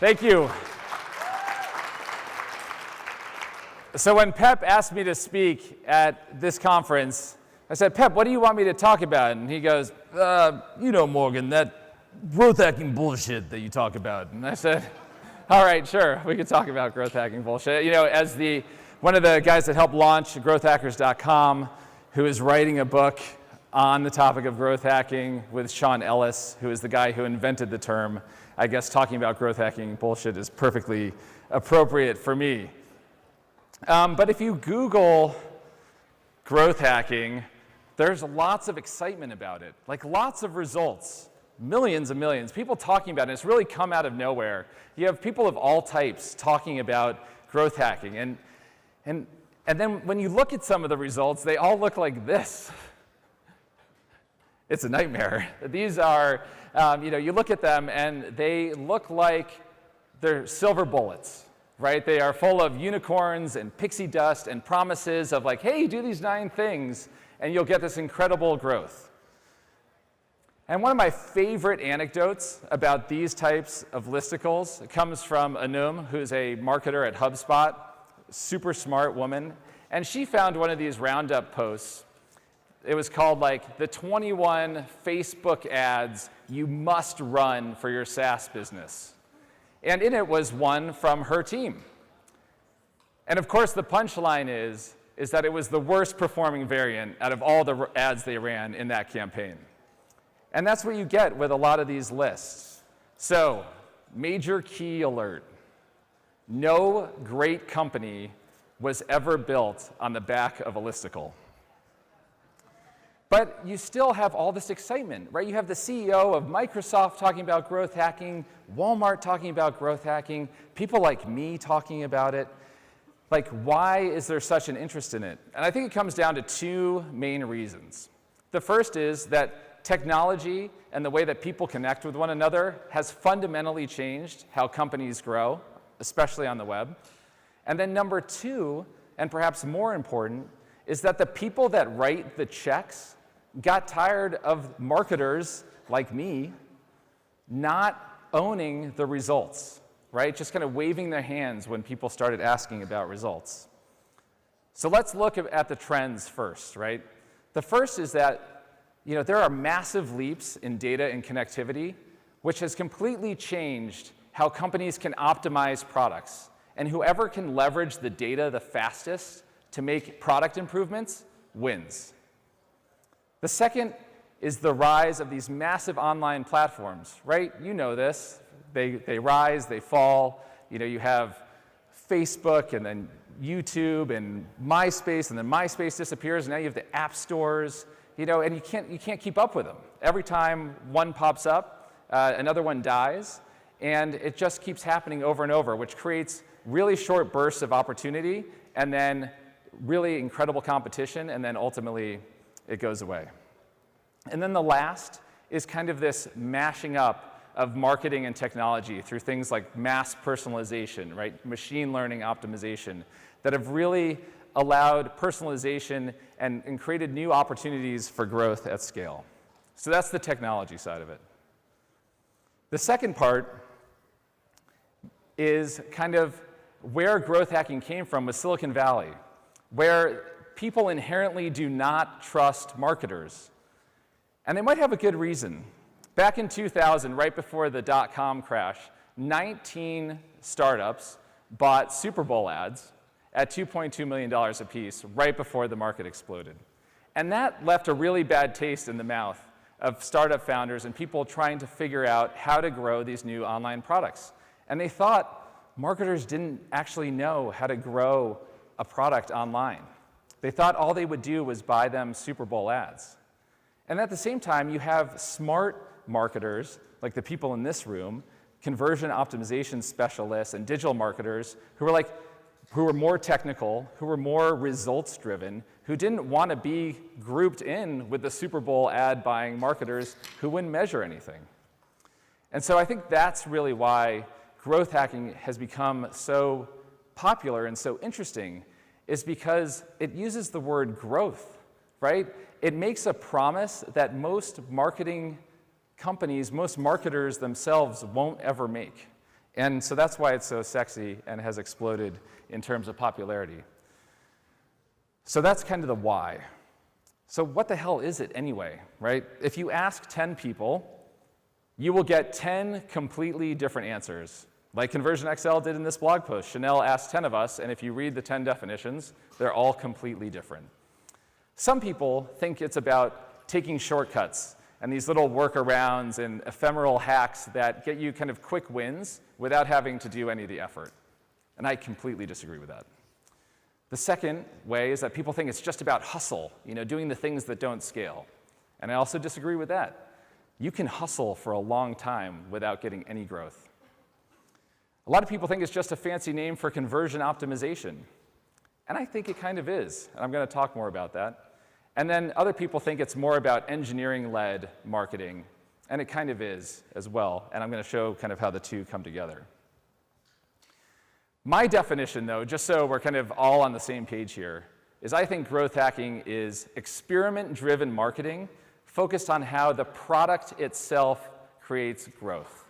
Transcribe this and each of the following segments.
Thank you. So when Pep asked me to speak at this conference, I said, Pep, what do you want me to talk about? And he goes, Morgan, that growth hacking bullshit that you talk about. And I said, all right, sure, we can talk about growth hacking bullshit. As one of the guys that helped launch growthhackers.com, who is writing a book on the topic of growth hacking with Sean Ellis, who is the guy who invented the term, I guess talking about growth hacking bullshit is perfectly appropriate for me. But if you Google growth hacking, there's lots of excitement about it, like lots of results, millions and millions, people talking about it. It's really come out of nowhere. You have people of all types talking about growth hacking. And then when you look at some of the results, they all look like this. It's a nightmare. These are, you look at them and they look like they're silver bullets, right? They are full of unicorns and pixie dust and promises of like, hey, do these 9 things and you'll get this incredible growth. And one of my favorite anecdotes about these types of listicles comes from Anum, who's a marketer at HubSpot, super smart woman. And she found one of these roundup posts. It was called like the 21 Facebook ads you must run for your SaaS business. And in it was one from her team. And of course, the punchline is that it was the worst performing variant out of all the ads they ran in that campaign. And that's what you get with a lot of these lists. So, major key alert. No great company was ever built on the back of a listicle. But you still have all this excitement, right? You have the CEO of Microsoft talking about growth hacking, Walmart talking about growth hacking, people like me talking about it. Like, why is there such an interest in it? And I think it comes down to 2 main reasons. The first is that technology and the way that people connect with one another has fundamentally changed how companies grow, especially on the web. And then number 2, and perhaps more important, is that the people that write the checks got tired of marketers like me not owning the results, right? Just kind of waving their hands when people started asking about results. So let's look at the trends first, right? The first is that there are massive leaps in data and connectivity, which has completely changed how companies can optimize products. And whoever can leverage the data the fastest to make product improvements wins. The second is the rise of these massive online platforms, right? You know this. They rise, they fall. You have Facebook and then YouTube and MySpace, and then MySpace disappears, and now you have the app stores, and you can't keep up with them. Every time one pops up, another one dies, and it just keeps happening over and over, which creates really short bursts of opportunity, and then really incredible competition, and then ultimately it goes away. And then the last is kind of this mashing up of marketing and technology through things like mass personalization, right? Machine learning optimization that have really allowed personalization and created new opportunities for growth at scale. So that's the technology side of it. The second part is kind of where growth hacking came from with Silicon Valley, where people inherently do not trust marketers. And they might have a good reason. Back in 2000, right before the dot-com crash, 19 startups bought Super Bowl ads at $2.2 million apiece right before the market exploded. And that left a really bad taste in the mouth of startup founders and people trying to figure out how to grow these new online products. And they thought marketers didn't actually know how to grow a product online. They thought all they would do was buy them Super Bowl ads. And at the same time, you have smart marketers, like the people in this room, conversion optimization specialists and digital marketers who were more technical, who were more results-driven, who didn't want to be grouped in with the Super Bowl ad-buying marketers who wouldn't measure anything. And so I think that's really why growth hacking has become so popular and so interesting, is because it uses the word growth, right? It makes a promise that most marketing companies, most marketers themselves won't ever make. And so that's why it's so sexy and has exploded in terms of popularity. So that's kind of the why. So what the hell is it anyway, right? If you ask 10 people, you will get 10 completely different answers. Like Conversion XL did in this blog post. Chanel asked 10 of us, and if you read the 10 definitions, they're all completely different. Some people think it's about taking shortcuts and these little workarounds and ephemeral hacks that get you kind of quick wins without having to do any of the effort. And I completely disagree with that. The second way is that people think it's just about hustle, doing the things that don't scale. And I also disagree with that. You can hustle for a long time without getting any growth. A lot of people think it's just a fancy name for conversion optimization. And I think it kind of is. And I'm going to talk more about that. And then other people think it's more about engineering-led marketing. And it kind of is as well. And I'm going to show kind of how the two come together. My definition, though, just so we're kind of all on the same page here, is I think growth hacking is experiment-driven marketing focused on how the product itself creates growth.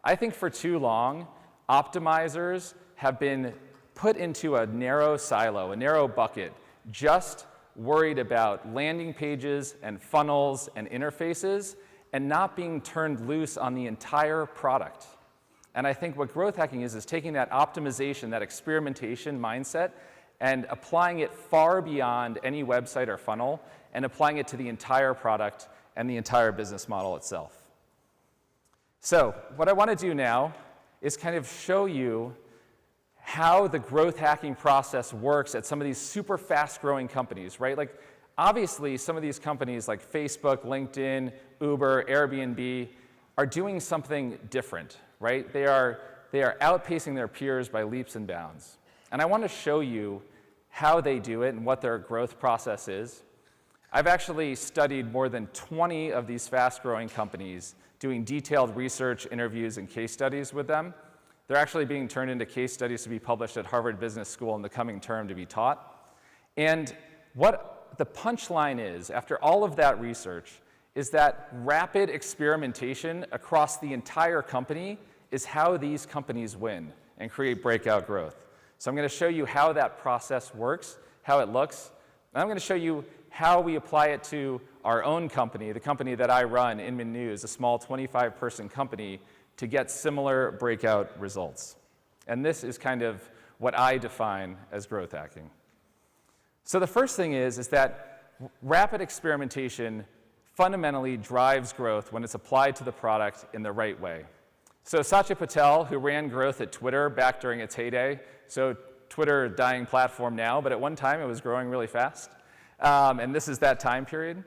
I think for too long, optimizers have been put into a narrow silo, a narrow bucket, just worried about landing pages and funnels and interfaces and not being turned loose on the entire product. And I think what growth hacking is taking that optimization, that experimentation mindset, and applying it far beyond any website or funnel, and applying it to the entire product and the entire business model itself. So what I want to do now is kind of show you how the growth hacking process works at some of these super fast-growing companies, right? Like, obviously, some of these companies like Facebook, LinkedIn, Uber, Airbnb are doing something different, right? They are outpacing their peers by leaps and bounds. And I want to show you how they do it and what their growth process is. I've actually studied more than 20 of these fast-growing companies, doing detailed research, interviews, and case studies with them. They're actually being turned into case studies to be published at Harvard Business School in the coming term to be taught. And what the punchline is, after all of that research, is that rapid experimentation across the entire company is how these companies win and create breakout growth. So I'm going to show you how that process works, how it looks, and I'm going to show you how we apply it to our own company, the company that I run, Inman News, a small 25-person company, to get similar breakout results. And this is kind of what I define as growth hacking. So the first thing is that rapid experimentation fundamentally drives growth when it's applied to the product in the right way. So Satya Patel, who ran growth at Twitter back during its heyday, so Twitter, a dying platform now, but at one time it was growing really fast. And this is that time period.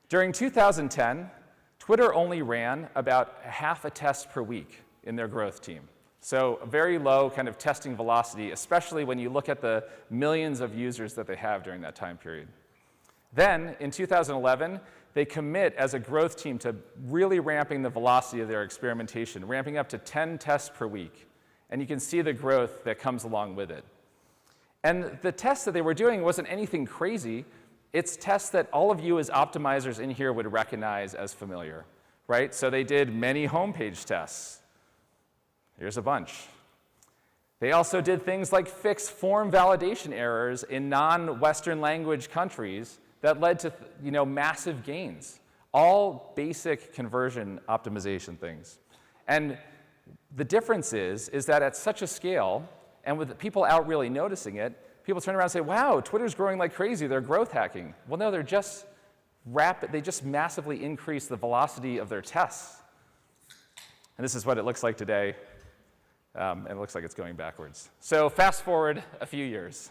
During 2010, Twitter only ran about half a test per week in their growth team. So a very low kind of testing velocity, especially when you look at the millions of users that they have during that time period. Then, in 2011, they commit as a growth team to really ramping the velocity of their experimentation, ramping up to 10 tests per week. And you can see the growth that comes along with it. And the tests that they were doing wasn't anything crazy. It's tests that all of you as optimizers in here would recognize as familiar, right? So they did many homepage tests. Here's a bunch. They also did things like fix form validation errors in non-Western language countries that led to massive gains. All basic conversion optimization things. And the difference is that at such a scale, and with people out really noticing it, people turn around and say, wow, Twitter's growing like crazy, they're growth hacking. Well, no, they're just they just massively increase the velocity of their tests. And this is what it looks like today. And it looks like it's going backwards. So fast forward a few years.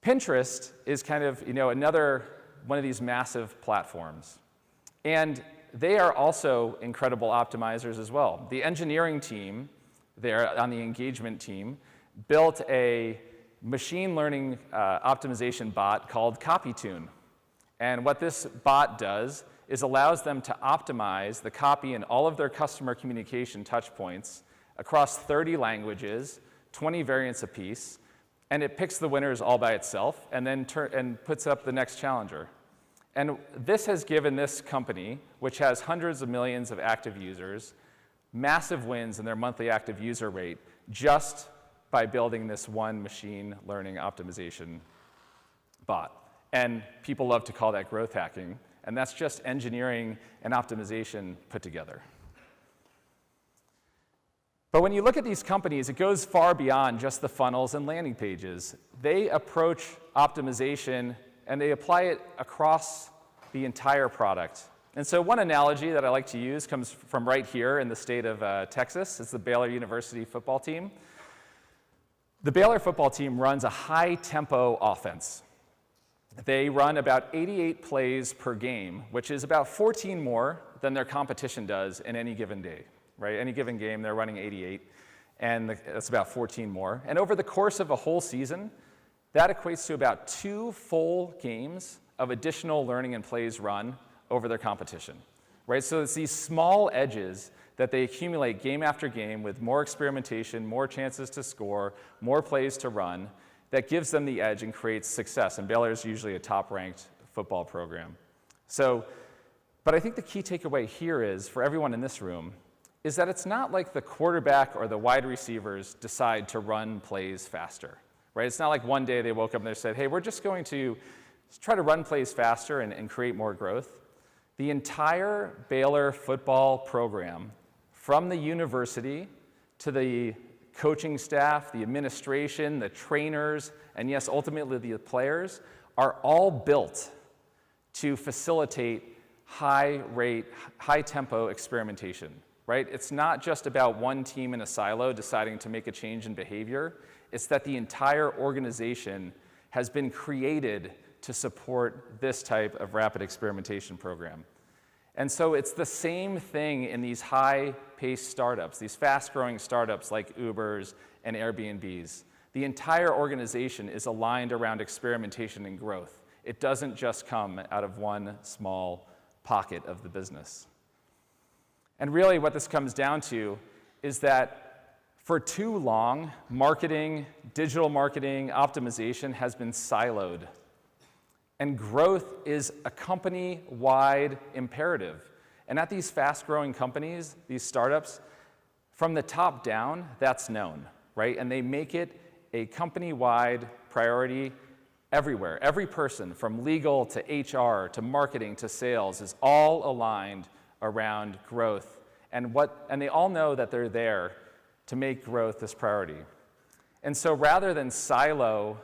Pinterest is kind of another one of these massive platforms. And they are also incredible optimizers as well. The engineering team there on the engagement team built a machine learning optimization bot called CopyTune. And what this bot does is allows them to optimize the copy in all of their customer communication touch points across 30 languages, 20 variants apiece, and it picks the winners all by itself and then puts up the next challenger. And this has given this company, which has hundreds of millions of active users, massive wins in their monthly active user rate just by building this one machine learning optimization bot. And people love to call that growth hacking, and that's just engineering and optimization put together. But when you look at these companies, it goes far beyond just the funnels and landing pages. They approach optimization and they apply it across the entire product. And so one analogy that I like to use comes from right here in the state of Texas. It's the Baylor University football team. The Baylor football team runs a high-tempo offense. They run about 88 plays per game, which is about 14 more than their competition does in any given day. Right? Any given game, they're running 88, and that's about 14 more. And over the course of a whole season, that equates to about 2 full games of additional learning and plays run over their competition. Right? So it's these small edges that they accumulate game after game with more experimentation, more chances to score, more plays to run, that gives them the edge and creates success. And Baylor is usually a top-ranked football program. But I think the key takeaway here is, for everyone in this room, is that it's not like the quarterback or the wide receivers decide to run plays faster, right? It's not like one day they woke up and they said, hey, we're just going to try to run plays faster and create more growth. The entire Baylor football program, from the university to the coaching staff, the administration, the trainers, and yes, ultimately the players, are all built to facilitate high-rate, high-tempo experimentation. Right? It's not just about one team in a silo deciding to make a change in behavior. It's that the entire organization has been created to support this type of rapid experimentation program. And so it's the same thing in these high-paced startups, these fast-growing startups like Uber's and Airbnb's. The entire organization is aligned around experimentation and growth. It doesn't just come out of one small pocket of the business. And really what this comes down to is that for too long, marketing, digital marketing, optimization has been siloed. And growth is a company-wide imperative. And at these fast-growing companies, these startups, from the top down, that's known, right? And they make it a company-wide priority everywhere. Every person, from legal to HR to marketing to sales, is all aligned around growth, and they all know that they're there to make growth this priority. And so rather than silo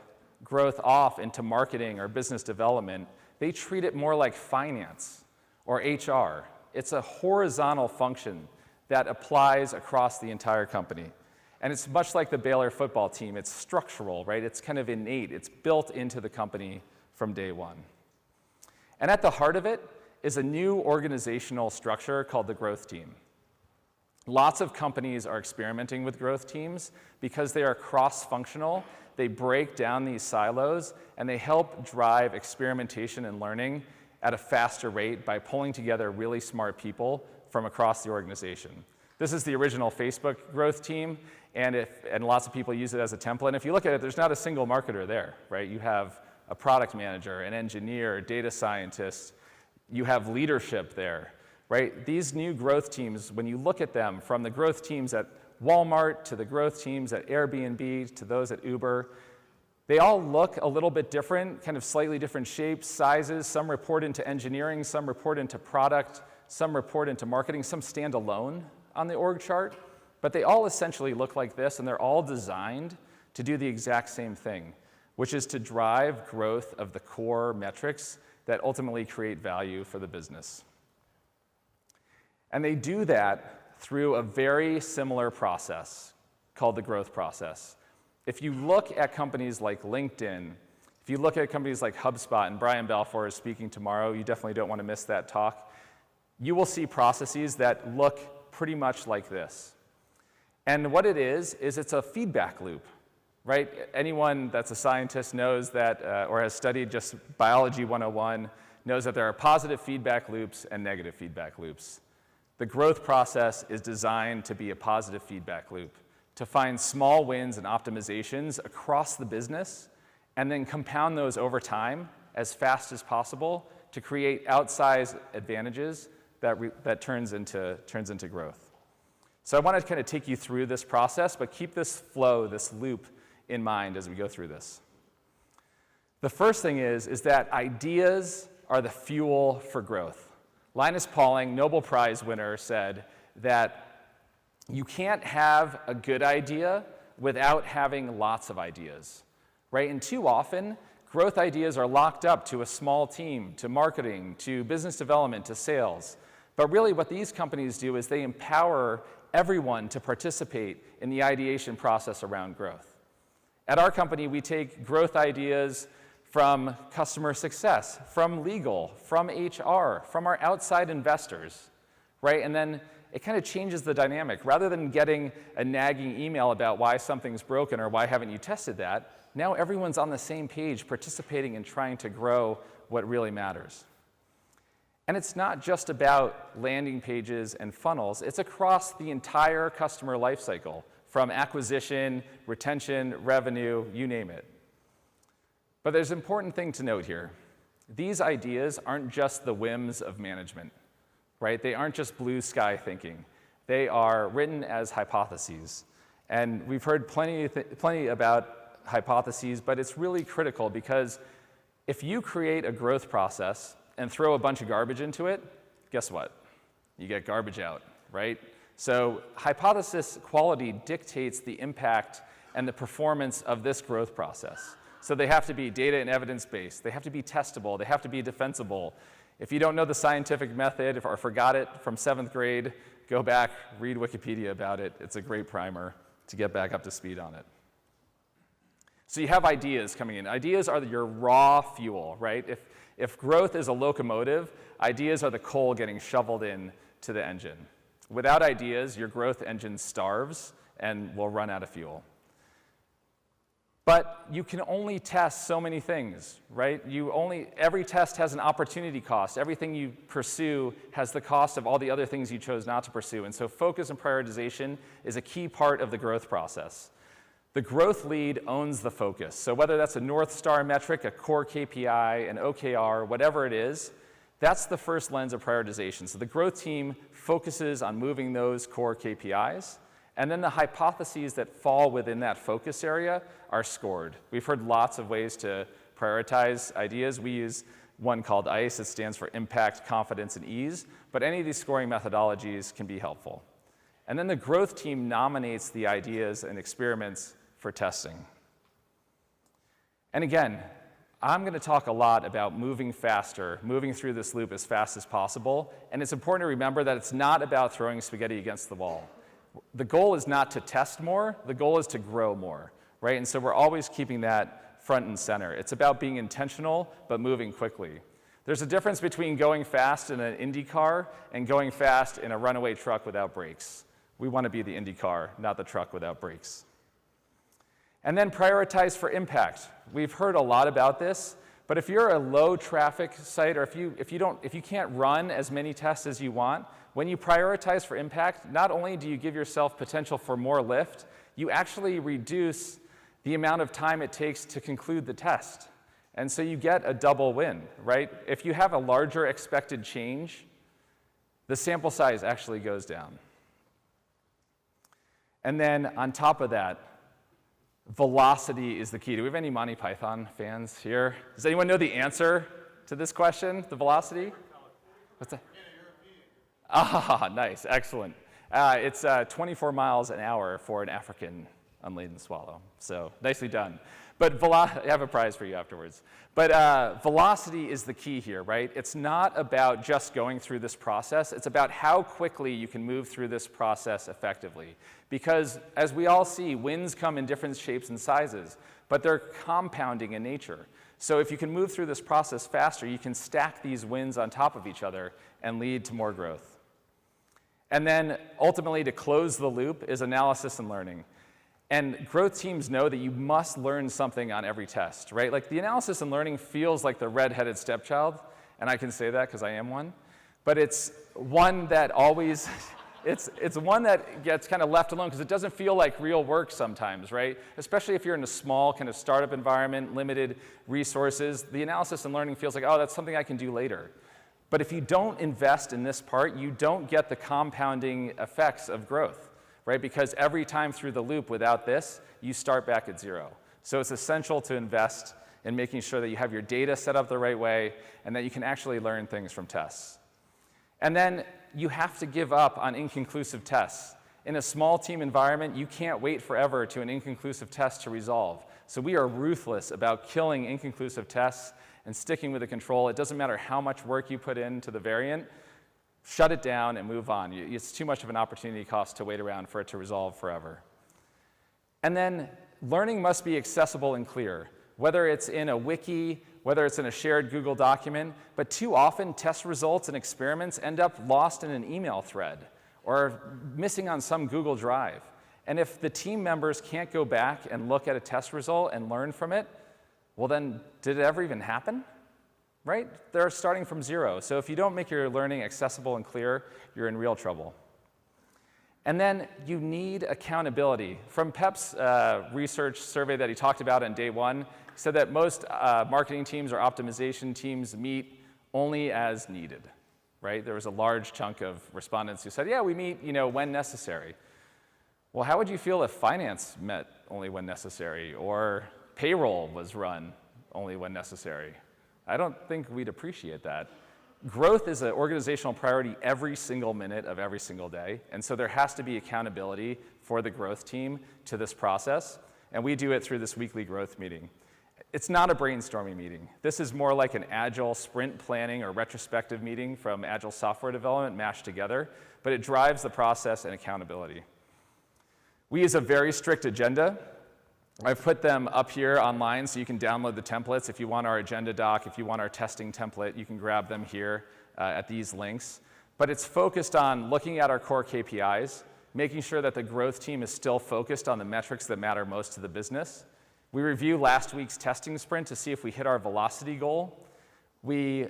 growth off into marketing or business development, they treat it more like finance or HR. It's a horizontal function that applies across the entire company. And it's much like the Baylor football team. It's structural, right? It's kind of innate. It's built into the company from day one. And at the heart of it is a new organizational structure called the growth team. Lots of companies are experimenting with growth teams because they are cross-functional. They break down these silos, and they help drive experimentation and learning at a faster rate by pulling together really smart people from across the organization. This is the original Facebook growth team, and lots of people use it as a template. And if you look at it, there's not a single marketer there, right? You have a product manager, an engineer, a data scientist. You have leadership there, right? These new growth teams, when you look at them, from the growth teams at Walmart to the growth teams at Airbnb to those at Uber, they all look a little bit different, kind of slightly different shapes, sizes. Some report into engineering, some report into product, some report into marketing, some stand alone on the org chart. But they all essentially look like this, and they're all designed to do the exact same thing, which is to drive growth of the core metrics that ultimately create value for the business. And they do that through a very similar process called the growth process. If you look at companies like LinkedIn, if you look at companies like HubSpot, and Brian Balfour is speaking tomorrow, you definitely don't want to miss that talk, you will see processes that look pretty much like this. And what it is it's a feedback loop, right? Anyone that's a scientist knows that, or has studied just biology 101, knows that there are positive feedback loops and negative feedback loops. The growth process is designed to be a positive feedback loop, to find small wins and optimizations across the business, and then compound those over time as fast as possible to create outsized advantages that turns into growth. So I want to kind of take you through this process, but keep this flow, this loop in mind as we go through this. The first thing is that ideas are the fuel for growth. Linus Pauling, Nobel Prize winner, said that you can't have a good idea without having lots of ideas, right? And too often, growth ideas are locked up to a small team, to marketing, to business development, to sales. But really what these companies do is they empower everyone to participate in the ideation process around growth. At our company, we take growth ideas from customer success, from legal, from HR, from our outside investors, right? And then it kind of changes the dynamic. Rather than getting a nagging email about why something's broken or why haven't you tested that, now everyone's on the same page participating and trying to grow what really matters. And it's not just about landing pages and funnels, it's across the entire customer lifecycle, from acquisition, retention, revenue, you name it. But there's an important thing to note here. These ideas aren't just the whims of management, right? They aren't just blue sky thinking. They are written as hypotheses. And we've heard plenty about hypotheses, but it's really critical because if you create a growth process and throw a bunch of garbage into it, guess what? You get garbage out, right? So hypothesis quality dictates the impact and the performance of this growth process. So they have to be data and evidence-based. They have to be testable. They have to be defensible. If you don't know the scientific method or forgot it from 7th grade, go back, read Wikipedia about it. It's a great primer to get back up to speed on it. So you have ideas coming in. Ideas are your raw fuel, right? If growth is a locomotive, ideas are the coal getting shoveled in to the engine. Without ideas, your growth engine starves and will run out of fuel. But you can only test so many things, right? Every test has an opportunity cost. Everything you pursue has the cost of all the other things you chose not to pursue. And so focus and prioritization is a key part of the growth process. The growth lead owns the focus. So whether that's a North Star metric, a core KPI, an OKR, whatever it is, that's the first lens of prioritization. So the growth team focuses on moving those core KPIs, and then the hypotheses that fall within that focus area are scored. We've heard lots of ways to prioritize ideas. We use one called ICE. It stands for impact, confidence, and ease. But any of these scoring methodologies can be helpful. And then the growth team nominates the ideas and experiments for testing. And again, I'm going to talk a lot about moving faster, moving through this loop as fast as possible. And it's important to remember that it's not about throwing spaghetti against the wall. The goal is not to test more. The goal is to grow more, right? And so we're always keeping that front and center. It's about being intentional, but moving quickly. There's a difference between going fast in an Indy car and going fast in a runaway truck without brakes. We want to be the Indy car, not the truck without brakes. And then prioritize for impact. We've heard a lot about this, but if you're a low traffic site, or if you can't run as many tests as you want, when you prioritize for impact, not only do you give yourself potential for more lift, you actually reduce the amount of time it takes to conclude the test. And so you get a double win, right? If you have a larger expected change, the sample size actually goes down. And then on top of that, velocity is the key. Do we have any Monty Python fans here? Does anyone know the answer to this question, the velocity? What's that? Ah, nice, excellent. It's 24 miles an hour for an African unladen swallow. So nicely done. But I have a prize for you afterwards. But velocity is the key here, right? It's not about just going through this process. It's about how quickly you can move through this process effectively. Because as we all see, wins come in different shapes and sizes, but they're compounding in nature. So if you can move through this process faster, you can stack these wins on top of each other and lead to more growth. And then ultimately, to close the loop is analysis and learning. And growth teams know that you must learn something on every test, right? Like the analysis and learning feels like the red-headed stepchild, and I can say that because I am one. But it's one that always, it's one that gets kind of left alone because it doesn't feel like real work sometimes, right? Especially if you're in a small kind of startup environment, limited resources, the analysis and learning feels like, oh, that's something I can do later. But if you don't invest in this part, you don't get the compounding effects of growth. right? Because every time through the loop without this, you start back at 0. So it's essential to invest in making sure that you have your data set up the right way and that you can actually learn things from tests. And then you have to give up on inconclusive tests. In a small team environment, you can't wait forever to an inconclusive test to resolve. So we are ruthless about killing inconclusive tests and sticking with the control. It doesn't matter how much work you put into the variant, shut it down and move on. It's too much of an opportunity cost to wait around for it to resolve forever. And then learning must be accessible and clear, whether it's in a wiki, whether it's in a shared Google document, but too often test results and experiments end up lost in an email thread or missing on some Google Drive. And if the team members can't go back and look at a test result and learn from it, well then, did it ever even happen? Right? They're starting from 0. So if you don't make your learning accessible and clear, you're in real trouble. And then you need accountability. From Pep's research survey that he talked about on day 1, he said that most marketing teams or optimization teams meet only as needed. Right? There was a large chunk of respondents who said, yeah, we meet when necessary. Well, how would you feel if finance met only when necessary, or payroll was run only when necessary? I don't think we'd appreciate that. Growth is an organizational priority every single minute of every single day, and so there has to be accountability for the growth team to this process, and we do it through this weekly growth meeting. It's not a brainstorming meeting. This is more like an agile sprint planning or retrospective meeting from agile software development mashed together, but it drives the process and accountability. We use a very strict agenda. I've put them up here online so you can download the templates. If you want our agenda doc, if you want our testing template, you can grab them here at these links. But it's focused on looking at our core KPIs, making sure that the growth team is still focused on the metrics that matter most to the business. We review last week's testing sprint to see if we hit our velocity goal. We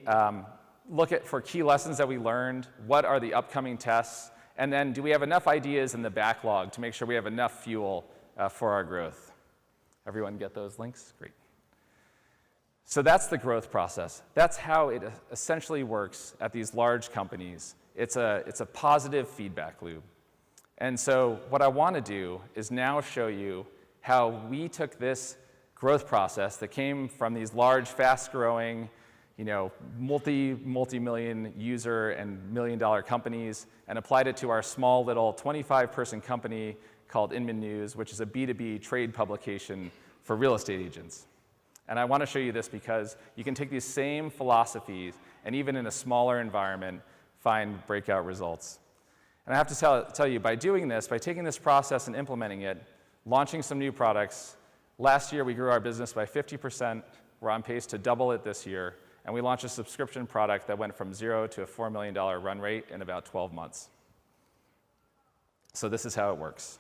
look for key lessons that we learned, what are the upcoming tests, and then do we have enough ideas in the backlog to make sure we have enough fuel for our growth. Everyone get those links? Great. So that's the growth process. That's how it essentially works at these large companies. It's a positive feedback loop. And so what I want to do is now show you how we took this growth process that came from these large, fast-growing, multi-million user and million-dollar companies and applied it to our small little 25-person company called Inman News, which is a B2B trade publication for real estate agents. And I want to show you this because you can take these same philosophies and even in a smaller environment, find breakout results. And I have to tell you, by doing this, by taking this process and implementing it, launching some new products, last year we grew our business by 50%. We're on pace to double it this year. And we launched a subscription product that went from 0 to a $4 million run rate in about 12 months. So this is how it works.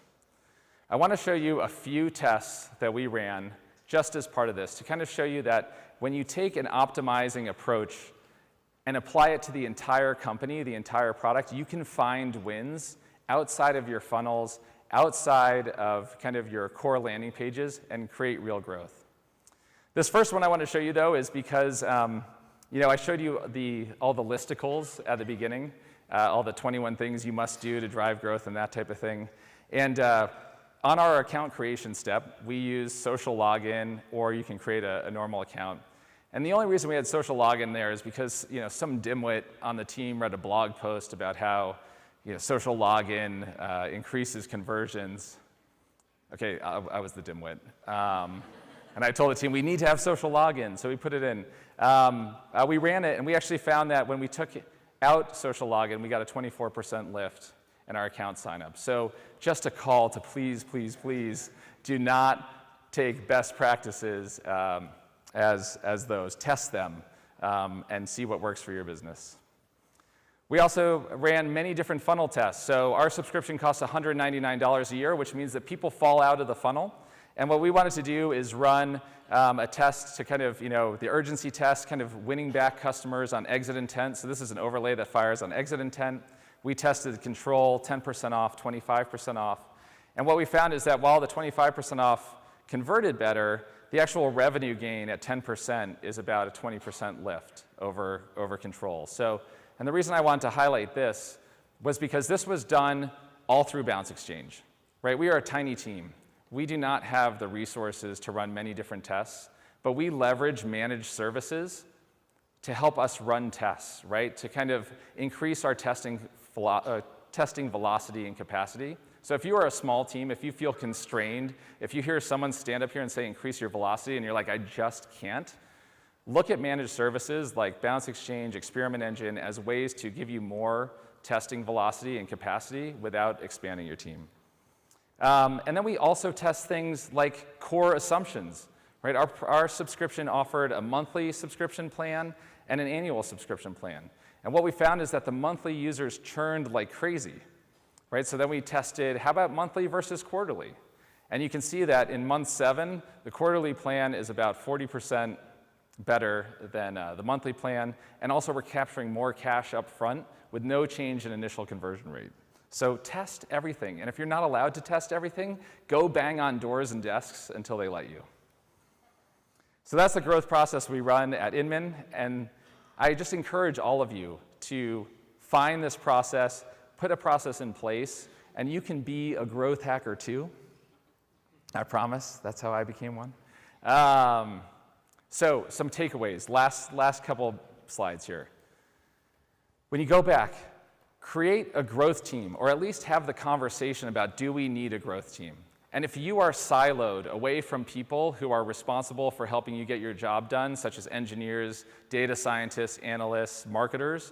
I want to show you a few tests that we ran just as part of this to kind of show you that when you take an optimizing approach and apply it to the entire company, the entire product, you can find wins outside of your funnels, outside of kind of your core landing pages, and create real growth. This first one I want to show you, though, is because I showed you all the listicles at the beginning, all the 21 things you must do to drive growth and that type of thing. And on our account creation step, we use social login, or you can create a normal account. And the only reason we had social login there is because some dimwit on the team read a blog post about how social login increases conversions. Okay, I was the dimwit. And I told the team, we need to have social login, so we put it in. We ran it, and we actually found that when we took out social login, we got a 24% lift in our account signup. So just a call to please, please, please do not take best practices as those. Test them and see what works for your business. We also ran many different funnel tests. So our subscription costs $199 a year, which means that people fall out of the funnel. And what we wanted to do is run a test to kind of, the urgency test, kind of winning back customers on exit intent. So this is an overlay that fires on exit intent. We tested control, 10% off, 25% off. And what we found is that while the 25% off converted better, the actual revenue gain at 10% is about a 20% lift over control. And the reason I wanted to highlight this was because this was done all through Bounce Exchange. right? We are a tiny team. We do not have the resources to run many different tests, but we leverage managed services to help us run tests, right? To kind of increase our testing velocity and capacity. So if you are a small team, if you feel constrained, if you hear someone stand up here and say increase your velocity and you're like, I just can't, look at managed services like Balance Exchange, Experiment Engine as ways to give you more testing velocity and capacity without expanding your team. And then we also test things like core assumptions, right? Our subscription offered a monthly subscription plan and an annual subscription plan. And what we found is that the monthly users churned like crazy, right? So then we tested, how about monthly versus quarterly? And you can see that in month 7, the quarterly plan is about 40% better than the monthly plan. And also we're capturing more cash up front with no change in initial conversion rate. So test everything. And if you're not allowed to test everything, go bang on doors and desks until they let you. So that's the growth process we run at Inman. And I just encourage all of you to find this process, put a process in place, and you can be a growth hacker too. I promise. That's how I became one. So some takeaways. Last couple slides here. When you go back, create a growth team, or at least have the conversation about, do we need a growth team? And if you are siloed away from people who are responsible for helping you get your job done, such as engineers, data scientists, analysts, marketers,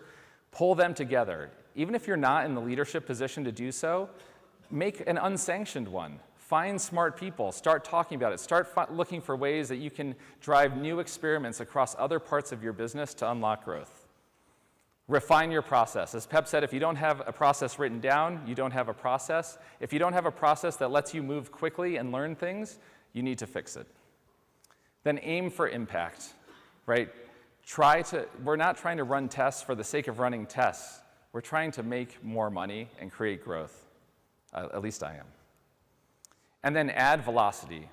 pull them together. Even if you're not in the leadership position to do so, make an unsanctioned one. Find smart people, start talking about it, start looking for ways that you can drive new experiments across other parts of your business to unlock growth. Refine your process. As Pep said, if you don't have a process written down, you don't have a process. If you don't have a process that lets you move quickly and learn things, you need to fix it. Then aim for impact, right? We're not trying to run tests for the sake of running tests. We're trying to make more money and create growth. At least I am. And then add velocity.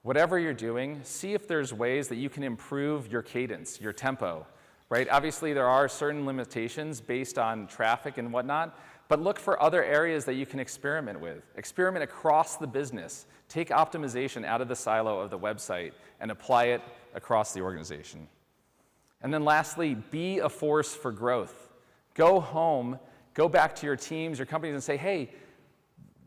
Whatever you're doing, see if there's ways that you can improve your cadence, your tempo. Right? Obviously, there are certain limitations based on traffic and whatnot, but look for other areas that you can experiment with. Experiment across the business. Take optimization out of the silo of the website and apply it across the organization. And then lastly, be a force for growth. Go home, go back to your teams, your companies, and say, hey,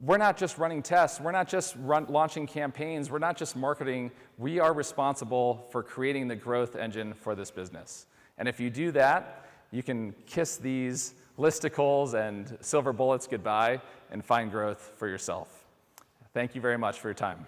we're not just running tests, we're not just launching campaigns, we're not just marketing, we are responsible for creating the growth engine for this business. And if you do that, you can kiss these listicles and silver bullets goodbye and find growth for yourself. Thank you very much for your time.